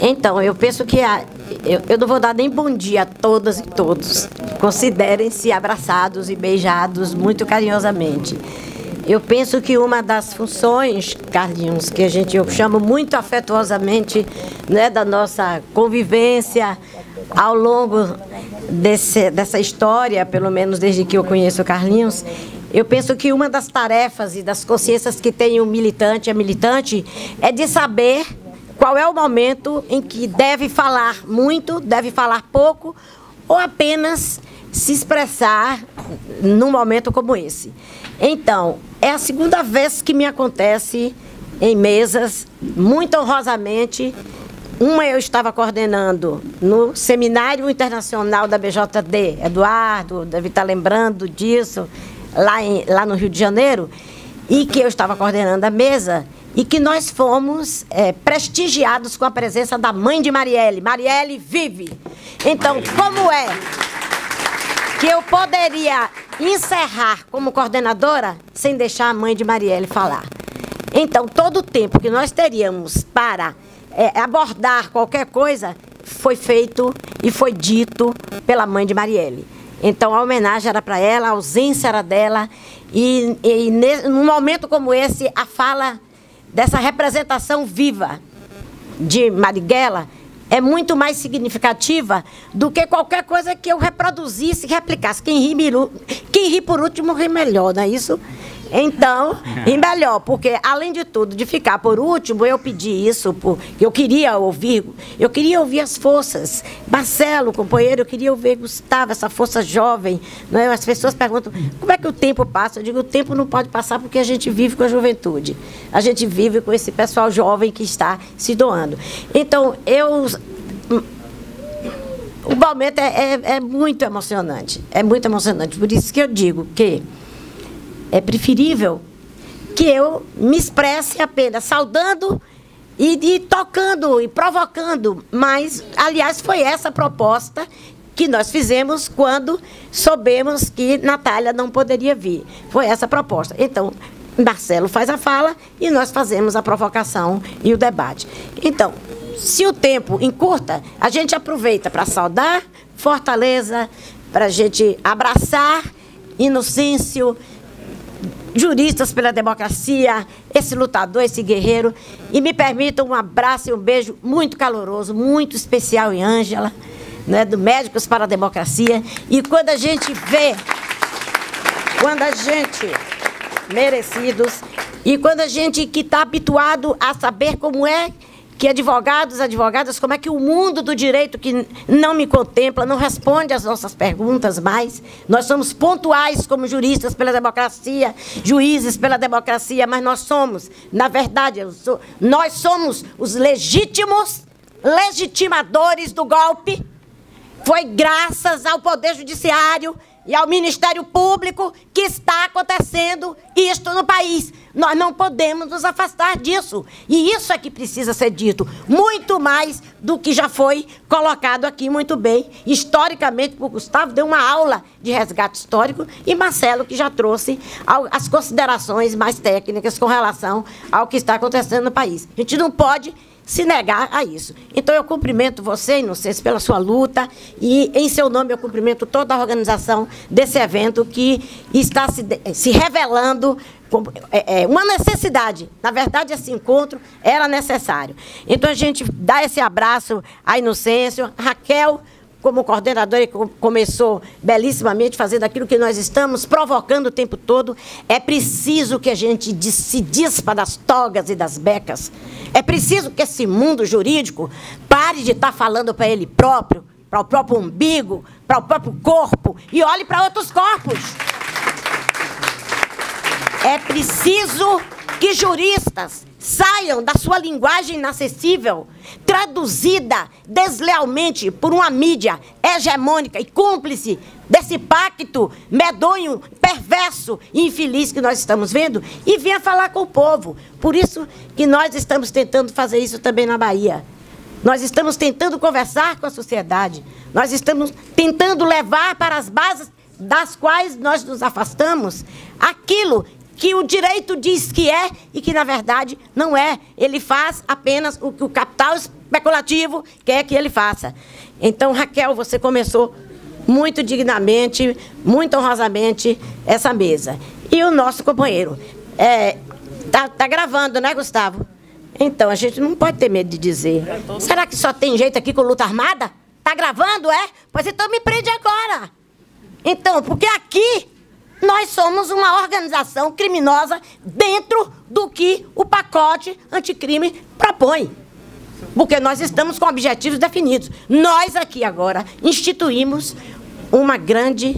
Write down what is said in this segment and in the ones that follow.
Então, eu penso que eu não vou dar nem bom dia a todas e todos. Considerem-se abraçados e beijados muito carinhosamente. Eu penso que uma das funções, Carlinhos, que eu chamo muito afetuosamente, né, da nossa convivência ao longo dessa história, pelo menos desde que eu conheço o Carlinhos, eu penso que uma das tarefas e das consciências que tem o militante e a militante é de saber qual é o momento em que deve falar muito, deve falar pouco, ou apenas se expressar num momento como esse. Então, é a segunda vez que me acontece em mesas, muito honrosamente. Uma eu estava coordenando no Seminário Internacional da BJD, Eduardo deve estar lembrando disso, lá no Rio de Janeiro, e que eu estava coordenando a mesa, e que nós fomos prestigiados com a presença da mãe de Marielle. Marielle vive! Então, como é que eu poderia encerrar como coordenadora sem deixar a mãe de Marielle falar? Então, todo o tempo que nós teríamos para abordar qualquer coisa foi feito e foi dito pela mãe de Marielle. Então, a homenagem era para ela, a ausência era dela, e num momento como esse, a fala dessa representação viva de Marighella é muito mais significativa do que qualquer coisa que eu reproduzisse e replicasse. Quem ri por último ri melhor, não é isso? Então, ri melhor, porque, além de tudo, de ficar por último, eu pedi isso, porque eu queria ouvir as forças. Marcelo, companheiro, eu queria ouvir Gustavo, essa força jovem. Né? As pessoas perguntam, como é que o tempo passa? Eu digo, o tempo não pode passar porque a gente vive com a juventude. A gente vive com esse pessoal jovem que está se doando. Então, o momento é muito emocionante. É muito emocionante. Por isso que eu digo que é preferível que eu me expresse apenas saudando e tocando e provocando. Mas, aliás, foi essa a proposta que nós fizemos quando soubemos que Natália não poderia vir. Foi essa a proposta. Então, Marcelo faz a fala e nós fazemos a provocação e o debate. Então, se o tempo encurta, a gente aproveita para saudar Fortaleza, para a gente abraçar Inocêncio, juristas pela democracia, esse lutador, esse guerreiro. E me permitam um abraço e um beijo muito caloroso, muito especial em Ângela, né, do Médicos para a Democracia. E quando a gente vê, merecidos, e quando a gente que está habituado a saber como é que advogados, advogadas, como é que o mundo do direito que não me contempla, não responde às nossas perguntas mais. Nós somos pontuais como juristas pela democracia, juízes pela democracia, mas nós somos, na verdade, nós somos os legitimadores do golpe. Foi graças ao Poder Judiciário e ao Ministério Público que está acontecendo isto no país. Nós não podemos nos afastar disso. E isso é que precisa ser dito. Muito mais do que já foi colocado aqui muito bem, historicamente, por Gustavo, deu uma aula de resgate histórico, e Marcelo, que já trouxe as considerações mais técnicas com relação ao que está acontecendo no país. A gente não pode se negar a isso. Então, eu cumprimento você, Inocêncio, pela sua luta, e, em seu nome, eu cumprimento toda a organização desse evento que está se revelando como uma necessidade. Na verdade, esse encontro era necessário. Então, a gente dá esse abraço a Inocêncio, Raquel, como coordenadora, começou belíssimamente fazendo aquilo que nós estamos provocando o tempo todo. É preciso que a gente se despa das togas e das becas. É preciso que esse mundo jurídico pare de estar falando para ele próprio, para o próprio umbigo, para o próprio corpo, e olhe para outros corpos. É preciso que juristas saiam da sua linguagem inacessível, traduzida deslealmente por uma mídia hegemônica e cúmplice desse pacto medonho, perverso e infeliz que nós estamos vendo, e venha falar com o povo. Por isso que nós estamos tentando fazer isso também na Bahia. Nós estamos tentando conversar com a sociedade. Nós estamos tentando levar para as bases das quais nós nos afastamos aquilo que o direito diz que é e que, na verdade, não é. Ele faz apenas o que o capital especulativo quer que ele faça. Então, Raquel, você começou muito dignamente, muito honrosamente essa mesa. E o nosso companheiro, tá gravando, né, Gustavo? Então, a gente não pode ter medo de dizer. Será que só tem jeito aqui com luta armada? Tá gravando, é? Pois então me prende agora. Então, porque aqui nós somos uma organização criminosa dentro do que o pacote anticrime propõe. Porque nós estamos com objetivos definidos. Nós aqui agora instituímos uma grande,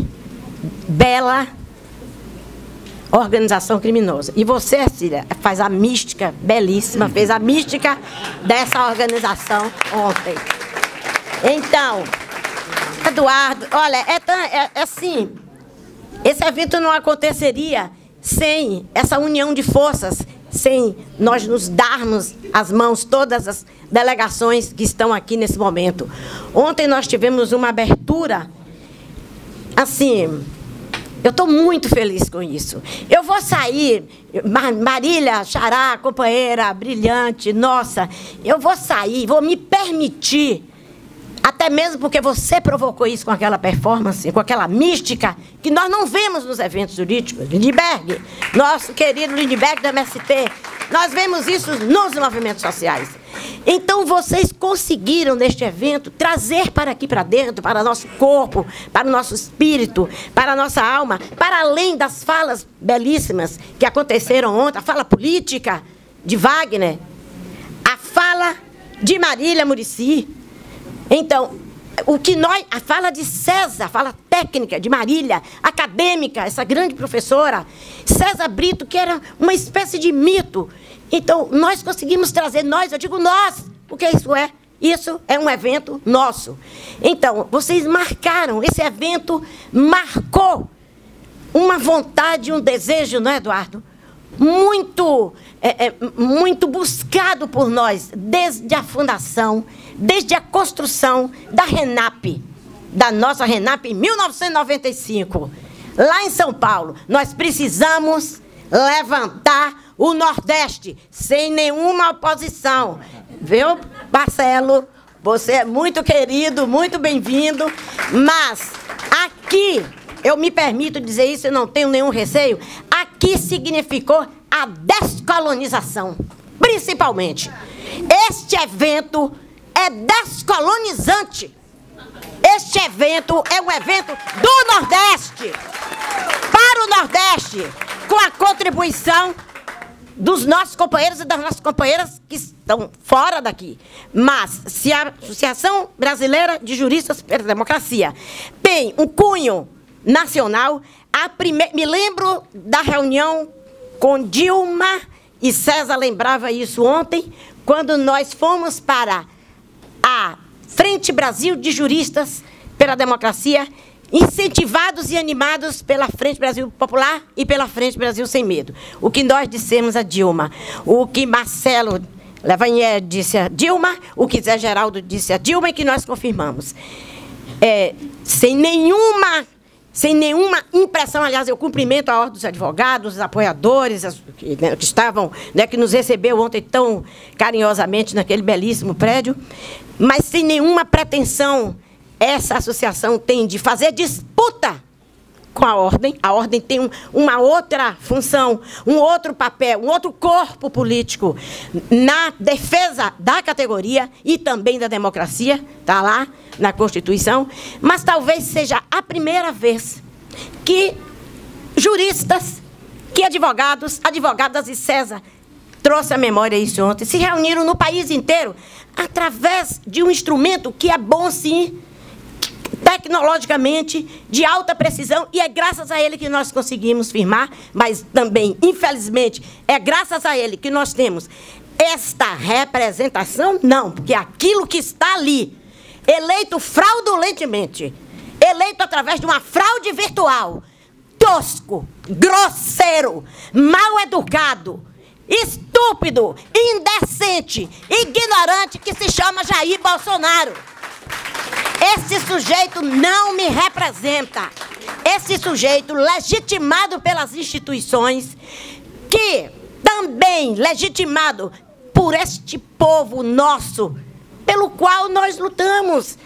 bela organização criminosa. E você, Cília, faz a mística belíssima, fez a mística dessa organização ontem. Então, Eduardo, olha, é assim, esse evento não aconteceria sem essa união de forças, sem nós nos darmos as mãos, todas as delegações que estão aqui nesse momento. Ontem nós tivemos uma abertura, assim, eu estou muito feliz com isso. Eu vou sair, Marília, Xará, companheira brilhante, nossa, eu vou sair, vou me permitir, até mesmo porque você provocou isso com aquela performance, com aquela mística, que nós não vemos nos eventos jurídicos. Lindbergh, nosso querido Lindbergh do MST, nós vemos isso nos movimentos sociais. Então, vocês conseguiram, neste evento, trazer para aqui para dentro, para o nosso corpo, para o nosso espírito, para a nossa alma, para além das falas belíssimas que aconteceram ontem, a fala política de Wagner, a fala de Marília Muricy. Então, a fala de César, a fala técnica de Marília, acadêmica, essa grande professora, César Brito, que era uma espécie de mito. Então, nós conseguimos trazer, eu digo nós, porque isso é um evento nosso. Então, vocês marcaram, esse evento marcou uma vontade, um desejo, não é, Eduardo? Muito buscado por nós, desde a fundação, desde a construção da RENAP, da nossa RENAP em 1995, lá em São Paulo. Nós precisamos levantar o Nordeste sem nenhuma oposição. Viu, Marcelo? Você é muito querido, muito bem-vindo, mas aqui, eu me permito dizer isso, eu não tenho nenhum receio, aqui significou a descolonização, principalmente. Este evento é descolonizante. Este evento é um evento do Nordeste, para o Nordeste, com a contribuição dos nossos companheiros e das nossas companheiras que estão fora daqui. Mas, se a Associação Brasileira de Juristas pela Democracia tem um cunho nacional, me lembro da reunião com Dilma, e César lembrava isso ontem, quando nós fomos para a Frente Brasil de Juristas pela Democracia, incentivados e animados pela Frente Brasil Popular e pela Frente Brasil Sem Medo. O que nós dissemos a Dilma, o que Marcelo Lavagnier disse a Dilma, o que Zé Geraldo disse a Dilma, e que nós confirmamos. Sem nenhuma impressão, aliás, eu cumprimento a ordem dos advogados, os apoiadores, que estavam, que nos recebeu ontem tão carinhosamente naquele belíssimo prédio, mas sem nenhuma pretensão essa associação tem de fazer disputa com a ordem tem uma outra função, um outro papel, um outro corpo político na defesa da categoria e também da democracia, está lá na Constituição, mas talvez seja a primeira vez que juristas, que advogadas e César trouxe à memória isso ontem, se reuniram no país inteiro através de um instrumento que é bom, sim, tecnologicamente, de alta precisão, e é graças a ele que nós conseguimos firmar, mas também, infelizmente, é graças a ele que nós temos esta representação, não, porque aquilo que está ali, eleito fraudulentemente, eleito através de uma fraude virtual, tosco, grosseiro, mal educado, estúpido, indecente, ignorante, que se chama Jair Bolsonaro. Esse sujeito não me representa. Esse sujeito, legitimado pelas instituições, que também legitimado por este povo nosso, pelo qual nós lutamos,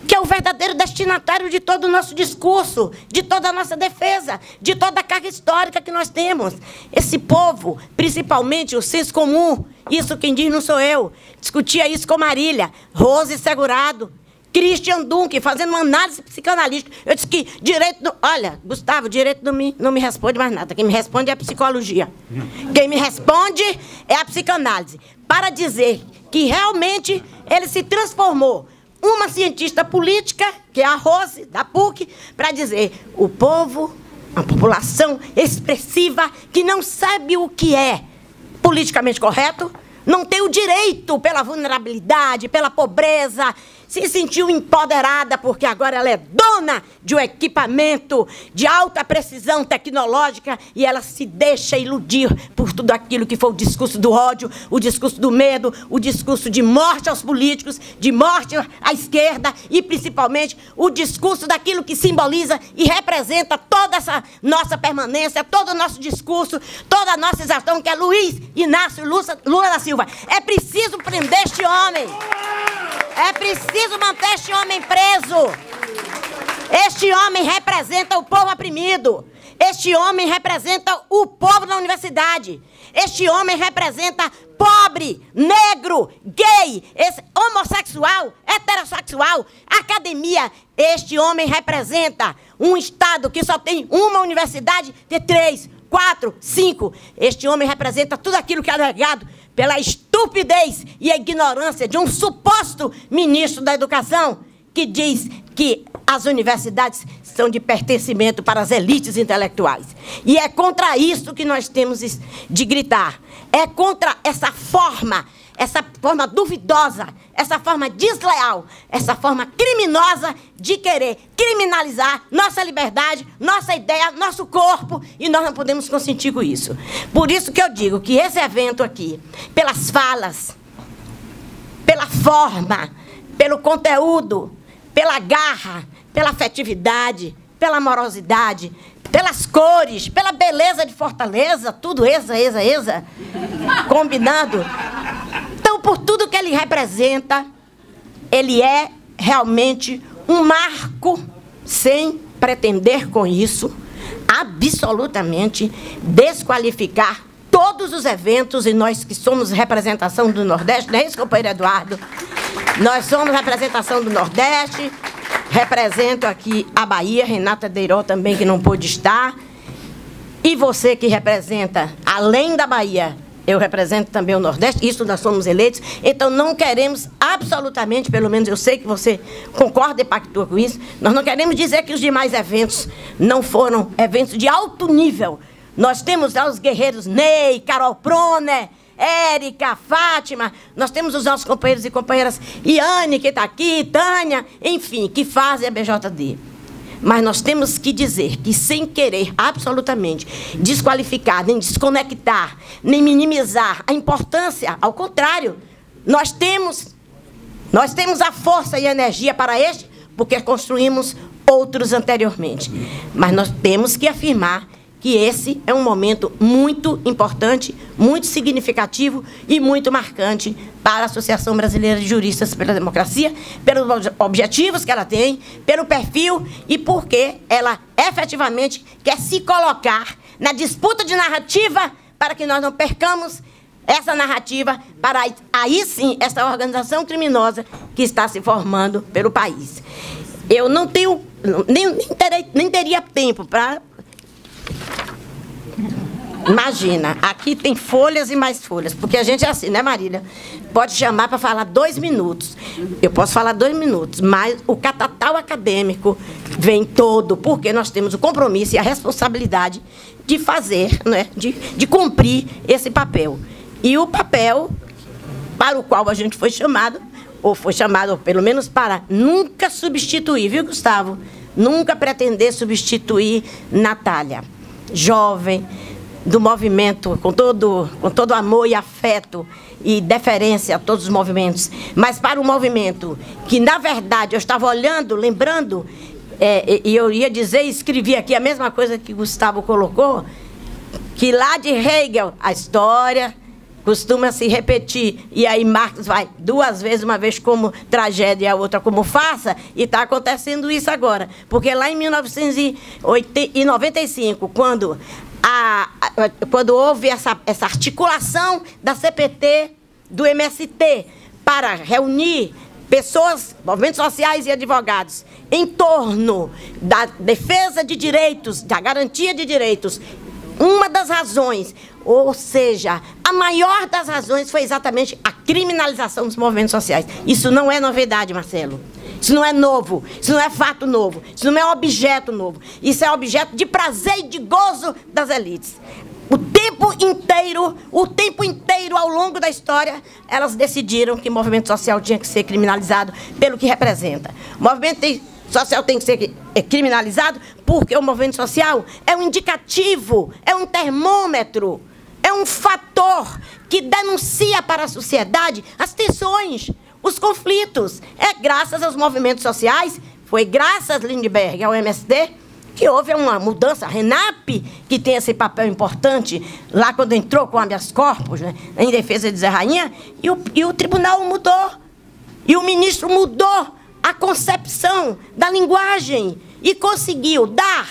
que é o verdadeiro destinatário de todo o nosso discurso, de toda a nossa defesa, de toda a carga histórica que nós temos. Esse povo, principalmente o senso comum, isso quem diz não sou eu, discutia isso com Marília, Rose Segurado, Christian Duncan, fazendo uma análise psicanalítica. Eu disse que direito... Olha, Gustavo, direito não me responde mais nada. Quem me responde é a psicologia. Quem me responde é a psicanálise. Para dizer que realmente ele se transformou uma cientista política, que é a Rose, da PUC, para dizer o povo, a população expressiva, que não sabe o que é politicamente correto, não tem o direito pela vulnerabilidade, pela pobreza, se sentiu empoderada porque agora ela é dona de um equipamento de alta precisão tecnológica e ela se deixa iludir por tudo aquilo que foi o discurso do ódio, o discurso do medo, o discurso de morte aos políticos, de morte à esquerda e, principalmente, o discurso daquilo que simboliza e representa toda essa nossa permanência, todo o nosso discurso, toda a nossa exaustão, que é Luiz Inácio Lula da Silva. É preciso prender este homem. É preciso manter este homem preso. Este homem representa o povo oprimido. Este homem representa o povo na universidade. Este homem representa pobre, negro, gay, homossexual, heterossexual, academia. Este homem representa um estado que só tem uma universidade de 3, 4, 5. Este homem representa tudo aquilo que é negado pela estupidez e a ignorância de um suposto ministro da Educação que diz que as universidades são de pertencimento para as elites intelectuais. E é contra isso que nós temos de gritar. É contra essa forma duvidosa, essa forma desleal, essa forma criminosa de querer criminalizar nossa liberdade, nossa ideia, nosso corpo, e nós não podemos consentir com isso. Por isso que eu digo que esse evento aqui, pelas falas, pela forma, pelo conteúdo, pela garra, pela afetividade, pela amorosidade, pelas cores, pela beleza de Fortaleza, tudo exa, combinado. Então, por tudo que ele representa, ele é realmente um marco, sem pretender com isso, absolutamente desqualificar todos os eventos, e nós que somos representação do Nordeste, não é isso, companheiro Eduardo? Nós somos representação do Nordeste, represento aqui a Bahia, Renata Deiró também, que não pôde estar, e você que representa, além da Bahia, eu represento também o Nordeste, isso nós somos eleitos, então não queremos absolutamente, pelo menos eu sei que você concorda e pactua com isso, nós não queremos dizer que os demais eventos não foram eventos de alto nível. Nós temos lá os guerreiros Ney, Carol Proner, Érica, Fátima, nós temos os nossos companheiros e companheiras, Iane, que está aqui, Tânia, enfim, que fazem a BJD. Mas nós temos que dizer que, sem querer absolutamente desqualificar, nem desconectar, nem minimizar a importância, ao contrário, nós temos a força e a energia para este, porque construímos outros anteriormente. Mas nós temos que afirmar que esse é um momento muito importante, muito significativo e muito marcante para a Associação Brasileira de Juristas pela Democracia, pelos objetivos que ela tem, pelo perfil e porque ela efetivamente quer se colocar na disputa de narrativa para que nós não percamos essa narrativa para aí sim essa organização criminosa que está se formando pelo país. Eu não tenho, nem teria tempo para... Imagina, aqui tem folhas e mais folhas, porque a gente é assim, né, Marília? Pode chamar para falar 2 minutos. Eu posso falar 2 minutos, mas o catatal acadêmico vem todo, porque nós temos o compromisso e a responsabilidade de fazer, né, de cumprir esse papel. E o papel para o qual a gente foi chamado, ou foi chamado, ou pelo menos para nunca substituir, viu, Gustavo? Nunca pretender substituir Natália, jovem, do movimento, com todo amor e afeto e deferência a todos os movimentos, mas para um movimento que, na verdade, eu estava olhando, lembrando, e eu ia dizer, escrevi aqui a mesma coisa que Gustavo colocou, que lá de Hegel, a história costuma se repetir, e aí Marx vai duas vezes, uma vez como tragédia e a outra como farsa, e está acontecendo isso agora. Porque lá em 1995, quando houve essa articulação da CPT, do MST, para reunir pessoas, movimentos sociais e advogados, em torno da defesa de direitos, da garantia de direitos, uma das razões, ou seja, a maior das razões foi exatamente a criminalização dos movimentos sociais. Isso não é novidade, Marcelo. Isso não é novo, isso não é fato novo, isso não é objeto novo. Isso é objeto de prazer e de gozo das elites. O tempo inteiro, ao longo da história, elas decidiram que o movimento social tinha que ser criminalizado pelo que representa. O movimento social tem que ser criminalizado porque o movimento social é um indicativo, é um termômetro, é um fator que denuncia para a sociedade as tensões, os conflitos. É graças aos movimentos sociais, foi graças a Lindbergh, ao MST, que houve uma mudança. A RENAP, que tem esse papel importante, lá quando entrou com habeas corpus, né, em defesa de Zé Rainha, e o tribunal mudou, e o ministro mudou a concepção da linguagem e conseguiu dar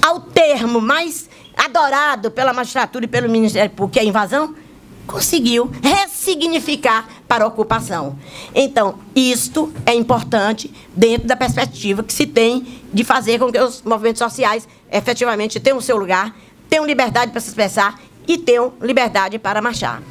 ao termo mais adorado pela magistratura e pelo Ministério Público, que é a invasão, conseguiu ressignificar para a ocupação. Então, isto é importante dentro da perspectiva que se tem de fazer com que os movimentos sociais efetivamente tenham o seu lugar, tenham liberdade para se expressar e tenham liberdade para marchar.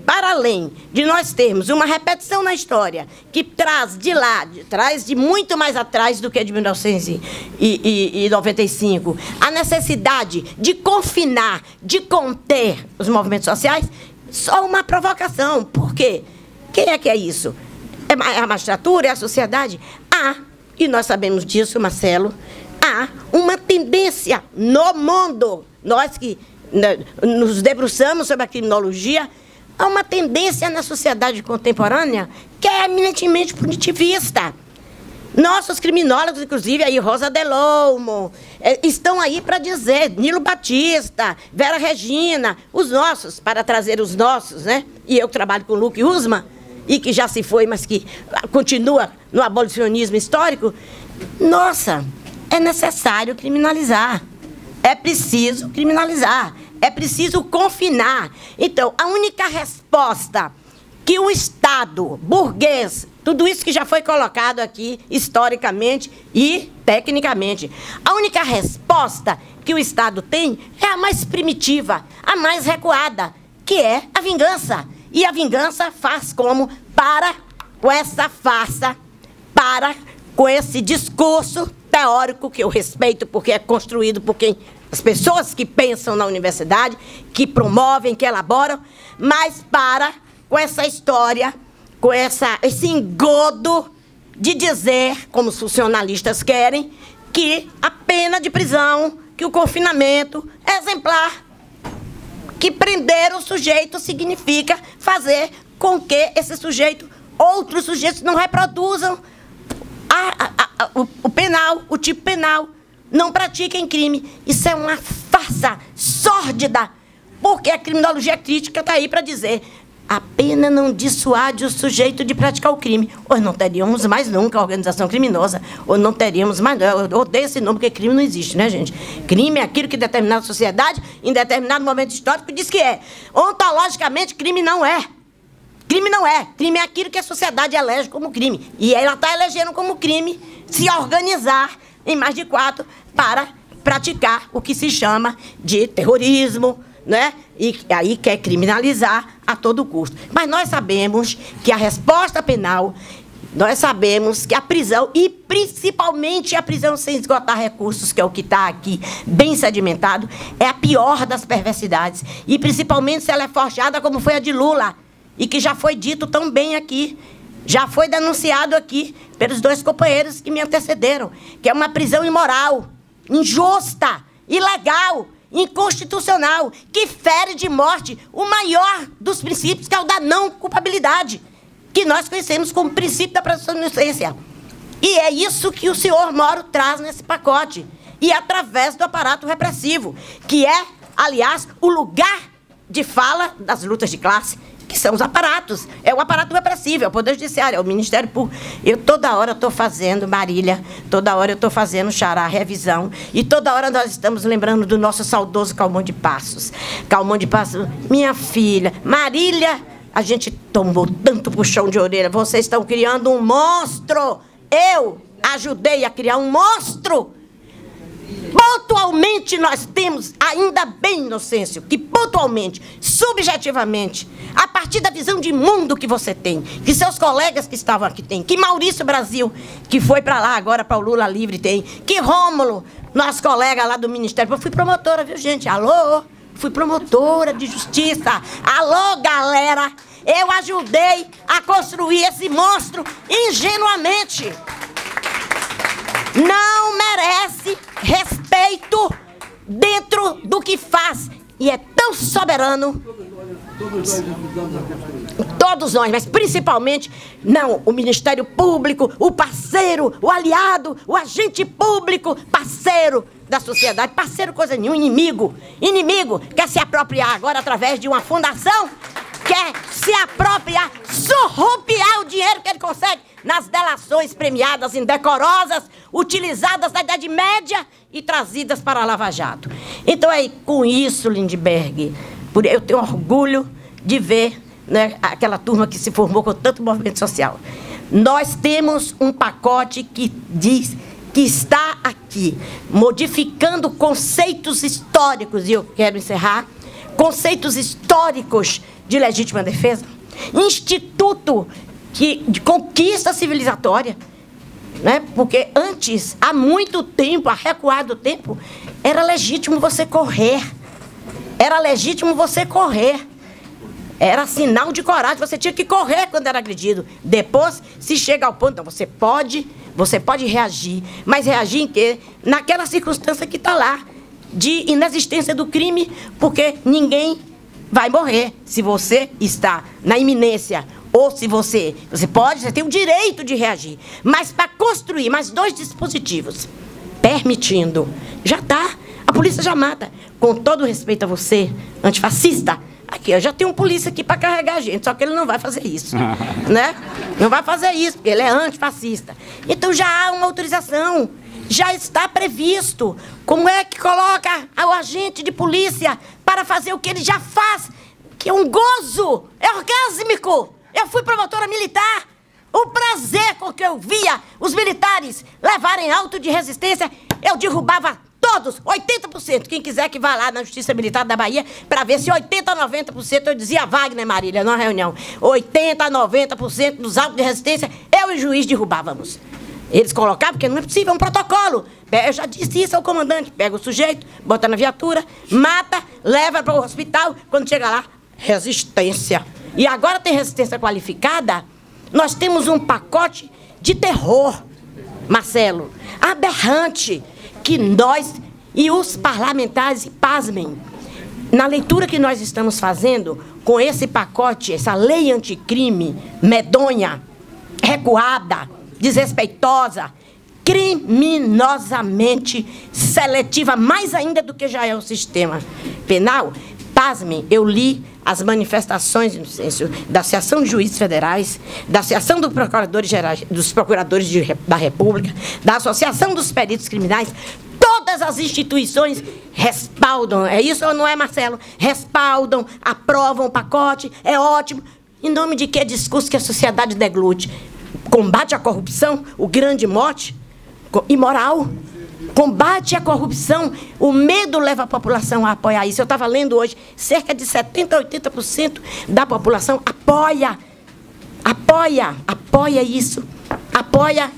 Para além de nós termos uma repetição na história que traz de muito mais atrás do que de 1995, a necessidade de confinar, de conter os movimentos sociais, só uma provocação. Por quê? Quem é que é isso? É a magistratura? É a sociedade? E nós sabemos disso, Marcelo, há uma tendência no mundo, nós que nos debruçamos sobre a criminologia, há uma tendência na sociedade contemporânea que é eminentemente punitivista. Nossos criminólogos, inclusive, aí Rosa Delolmo, estão aí para dizer, Nilo Batista, Vera Regina, os nossos, para trazer os nossos, né? E eu que trabalho com Luke Usman, e que já se foi, mas que continua no abolicionismo histórico. Nossa, é necessário criminalizar. É preciso criminalizar, é preciso confinar. Então, a única resposta que o Estado burguês, tudo isso que já foi colocado aqui historicamente e tecnicamente, a única resposta que o Estado tem é a mais primitiva, a mais recuada, que é a vingança. E a vingança faz como? Para com essa farsa, para com esse discurso teórico, que eu respeito porque é construído por quem, as pessoas que pensam na universidade, que promovem, que elaboram, mas para com essa história, com esse engodo de dizer, como os funcionalistas querem, que a pena de prisão, que o confinamento é exemplar, que prender o sujeito significa fazer com que esse sujeito, outros sujeitos não reproduzam o penal, o tipo penal, não pratiquem crime. Isso é uma farsa sórdida, porque a criminologia crítica está aí para dizer a pena não dissuade o sujeito de praticar o crime. Ou não teríamos mais nunca a organização criminosa, ou não teríamos mais... Eu odeio esse nome, porque crime não existe, né, gente? Crime é aquilo que determinada sociedade, em determinado momento histórico, diz que é. Ontologicamente, crime não é. Crime não é. Crime é aquilo que a sociedade elege como crime. E ela está elegendo como crime se organizar em mais de 4 para praticar o que se chama de terrorismo, né? E aí quer criminalizar a todo custo. Mas nós sabemos que a resposta penal, nós sabemos que a prisão, e principalmente a prisão sem esgotar recursos, que é o que está aqui bem sedimentado, é a pior das perversidades. E principalmente se ela é forjada como foi a de Lula, e que já foi dito tão bem aqui, já foi denunciado aqui pelos 2 companheiros que me antecederam, que é uma prisão imoral, injusta, ilegal, inconstitucional, que fere de morte o maior dos princípios, que é o da não culpabilidade, que nós conhecemos como princípio da presunção de inocência. E é isso que o senhor Moro traz nesse pacote. e através do aparato repressivo, que é, aliás, o lugar de fala das lutas de classe, que são os aparatos. É o aparato repressivo, é o Poder Judiciário, é o Ministério Público. Eu toda hora estou fazendo, Marília, toda hora eu estou fazendo xará, revisão, e toda hora nós estamos lembrando do nosso saudoso Calmon de Passos. Calmon de Passos, minha filha, Marília, a gente tomou tanto puxão de orelha, vocês estão criando um monstro. Eu ajudei a criar um monstro. Pontualmente nós temos, ainda bem, Inocêncio, que pontualmente, subjetivamente, a partir da visão de mundo que você tem, que seus colegas que estavam aqui têm, que Maurício Brasil, que foi para lá agora, para o Lula Livre, tem, que Rômulo, nosso colega lá do Ministério, eu fui promotora, viu, gente? Alô? Fui promotora de justiça. Alô, galera? Eu ajudei a construir esse monstro ingenuamente. Não merece respeito dentro do que faz. E é tão soberano. Todos nós, mas principalmente, não, o Ministério Público, o parceiro, o aliado, o agente público, parceiro da sociedade. Parceiro coisa nenhuma, inimigo. Inimigo quer se apropriar agora através de uma fundação, quer se apropriar, surrupiar o dinheiro que ele consegue nas delações premiadas, indecorosas, utilizadas na Idade Média e trazidas para a Lava Jato. Então, é com isso, Lindbergh, eu tenho orgulho de ver, né, aquela turma que se formou com tanto movimento social. Nós temos um pacote que diz que está aqui, modificando conceitos históricos, e eu quero encerrar, conceitos históricos de legítima defesa, instituto de conquista civilizatória, né? Porque antes, há muito tempo, a recuar do tempo, era legítimo você correr. Era legítimo você correr. Era sinal de coragem, você tinha que correr quando era agredido. Depois, se chega ao ponto, não, você pode reagir, mas reagir em quê? Naquela circunstância que está lá, de inexistência do crime, porque ninguém vai morrer se você está na iminência. Ou se você tem o direito de reagir. Mas para construir mais 2 dispositivos, permitindo, já está, a polícia já mata. Com todo respeito a você, antifascista, aqui, eu já tenho um polícia aqui para carregar a gente, só que ele não vai fazer isso, né? Não vai fazer isso, porque ele é antifascista. Então já há uma autorização, já está previsto. Como é que coloca o agente de polícia para fazer o que ele já faz? Que é um gozo, é orgásmico. Eu fui promotora militar. O prazer com que eu via os militares levarem auto de resistência, eu derrubava todos, 80%. Quem quiser que vá lá na Justiça Militar da Bahia para ver se 80% a 90%, eu dizia a Wagner Marília, numa reunião, 80% a 90% dos autos de resistência, eu e o juiz derrubávamos. Eles colocavam, porque não é possível, é um protocolo. Eu já disse isso ao comandante. Pega o sujeito, bota na viatura, mata, leva para o hospital, quando chega lá, resistência. E agora tem resistência qualificada, nós temos um pacote de terror, Marcelo, aberrante, que nós e os parlamentares, pasmem, na leitura que nós estamos fazendo com esse pacote, essa lei anticrime, medonha, recuada, desrespeitosa, criminosamente seletiva, mais ainda do que já é o sistema penal. Pasmem, eu li as manifestações da Associação de Juízes Federais, da Associação dos Procuradores da República, da Associação dos Peritos Criminais. Todas as instituições respaldam, é isso ou não é, Marcelo? Respaldam, aprovam o pacote, é ótimo. Em nome de que discurso que a sociedade deglute? Combate à corrupção, o grande mote, imoral. Combate à corrupção, o medo leva a população a apoiar isso. Eu estava lendo hoje, cerca de 70% a 80% da população apoia isso, apoia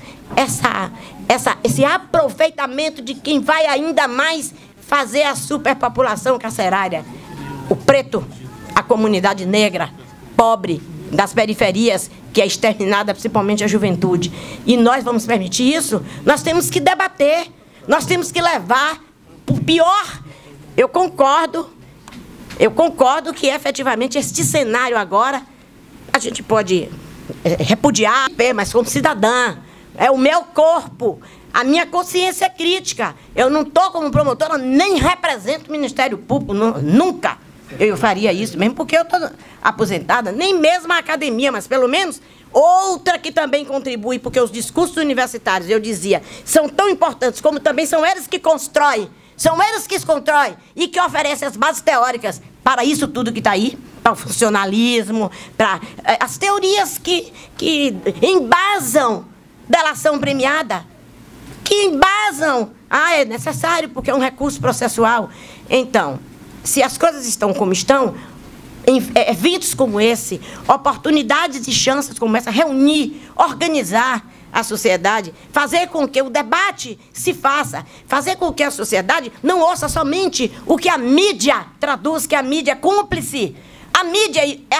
esse aproveitamento de quem vai ainda mais fazer a superpopulação carcerária. O preto, a comunidade negra, pobre, das periferias, que é exterminada, principalmente a juventude. E nós vamos permitir isso? Nós temos que debater. Nós temos que levar o pior. Eu concordo que efetivamente este cenário agora a gente pode repudiar, mas como cidadã, é o meu corpo. A minha consciência é crítica. Eu não estou como promotora, nem represento o Ministério Público, nunca eu faria isso, mesmo porque eu estou aposentada, nem mesmo a academia, mas pelo menos outra que também contribui, porque os discursos universitários, eu dizia, são tão importantes, como também são eles que constroem, e que oferecem as bases teóricas para isso tudo que está aí, para o funcionalismo, para as teorias que embasam delação premiada, que embasam, é necessário porque é um recurso processual. Então, se as coisas estão como estão, eventos como esse, oportunidades e chances como essa, reunir, organizar a sociedade, fazer com que o debate se faça, fazer com que a sociedade não ouça somente o que a mídia traduz, que a mídia é cúmplice. A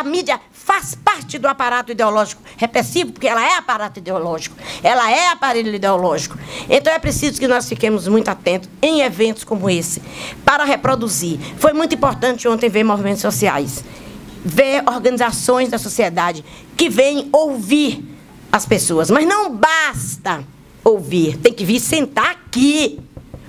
mídia faz parte do aparato ideológico repressivo, porque ela é aparato ideológico, ela é aparelho ideológico. Então é preciso que nós fiquemos muito atentos em eventos como esse, para reproduzir. Foi muito importante ontem ver movimentos sociais, ver organizações da sociedade que vêm ouvir as pessoas. Mas não basta ouvir, tem que vir sentar aqui.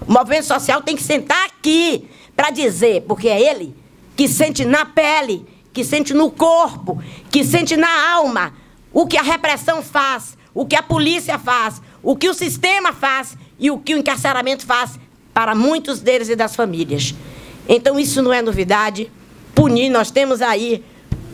O movimento social tem que sentar aqui para dizer, porque é ele que sente na pele, que sente no corpo, que sente na alma o que a repressão faz, o que a polícia faz, o que o sistema faz e o que o encarceramento faz para muitos deles e das famílias. Então, isso não é novidade. Punir, nós temos aí,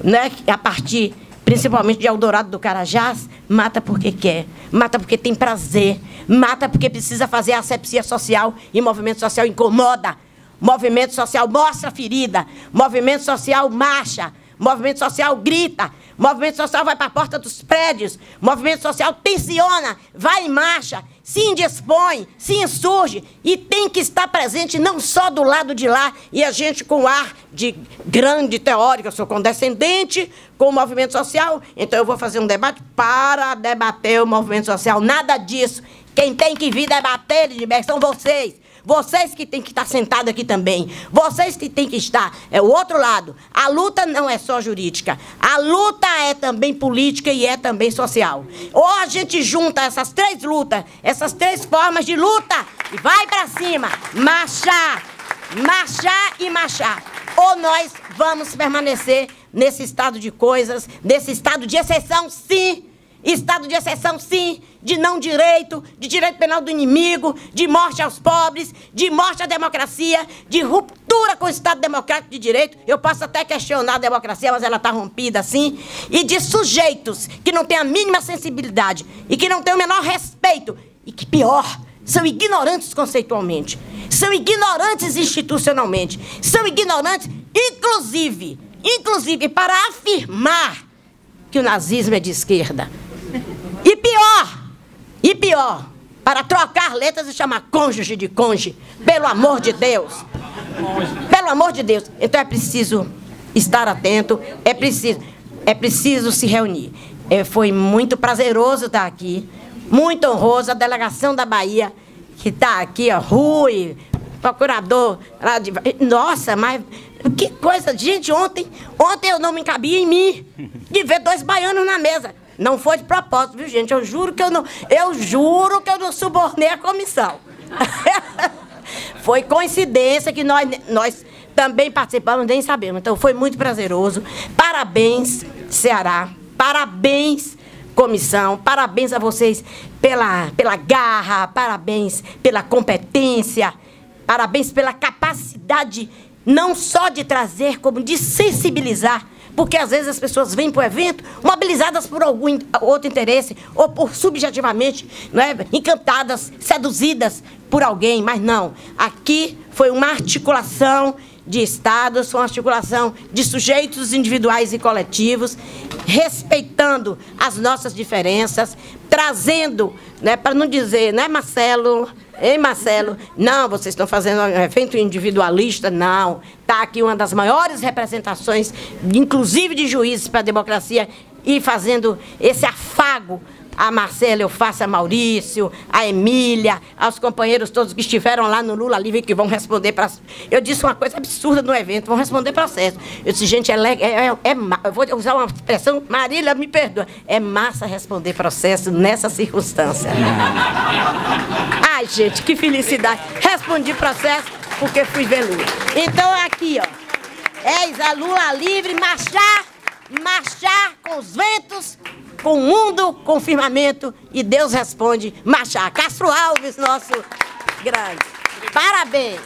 né, a partir, principalmente de Eldorado do Carajás, mata porque quer, mata porque tem prazer, mata porque precisa fazer a asepsia social e movimento social incomoda. Movimento social mostra ferida, movimento social marcha, movimento social grita, movimento social vai para a porta dos prédios, movimento social tensiona, vai em marcha, se indispõe, se insurge e tem que estar presente não só do lado de lá e a gente com ar de grande teórico, eu sou condescendente com o movimento social, então eu vou fazer um debate para debater o movimento social, nada disso. Quem tem que vir debater, Edilberto, são vocês. Vocês que têm que estar sentados aqui também. Vocês que têm que estar. É o outro lado. A luta não é só jurídica. A luta é também política e é também social. Ou a gente junta essas três lutas, essas três formas de luta e vai para cima. Marchar, marchar e marchar. Ou nós vamos permanecer nesse estado de coisas, nesse estado de exceção, sim. Estado de exceção, sim, de não direito, de direito penal do inimigo, de morte aos pobres, de morte à democracia, de ruptura com o Estado democrático de direito. Eu posso até questionar a democracia, mas ela está rompida assim. E de sujeitos que não têm a mínima sensibilidade e que não têm o menor respeito e que, pior, são ignorantes conceitualmente, são ignorantes institucionalmente, são ignorantes, inclusive para afirmar que o nazismo é de esquerda. E pior, para trocar letras e chamar cônjuge de cônjuge, pelo amor de Deus. Pelo amor de Deus. Então é preciso estar atento, é preciso se reunir. Foi muito prazeroso estar aqui, muito honroso, a delegação da Bahia, que está aqui, ó, Rui, procurador. Nossa, mas que coisa, gente, ontem eu não me cabia em mim de ver dois baianos na mesa. Não foi de propósito, viu, gente? Eu juro que eu não subornei a comissão. Foi coincidência que nós também participamos, nem sabemos. Então, foi muito prazeroso. Parabéns, Ceará. Parabéns, comissão. Parabéns a vocês pela garra. Parabéns pela competência. Parabéns pela capacidade, não só de trazer, como de sensibilizar. Porque, às vezes, as pessoas vêm para o evento mobilizadas por algum outro interesse ou por subjetivamente, né, encantadas, seduzidas por alguém. Mas não, aqui foi uma articulação de estados, foi uma articulação de sujeitos individuais e coletivos, respeitando as nossas diferenças, trazendo, né, para não dizer, né, Marcelo... Ei, Marcelo, não, vocês estão fazendo um evento individualista, não. Está aqui uma das maiores representações, inclusive de juízes para a democracia, e fazendo esse afago a Marcela, eu faço, a Maurício, a Emília, aos companheiros todos que estiveram lá no Lula Livre, que vão responder para... Eu disse uma coisa absurda no evento, vão responder processo. Eu disse, gente, eu vou usar uma expressão, Marília, me perdoa, é massa responder processo nessa circunstância. Ai, gente, que felicidade. Respondi processo porque fui ver Lula. Então, aqui, ó, eis a Lula Livre, marchar com os ventos, com o mundo, com o firmamento, e Deus responde, marchar. Castro Alves, nosso grande. Parabéns.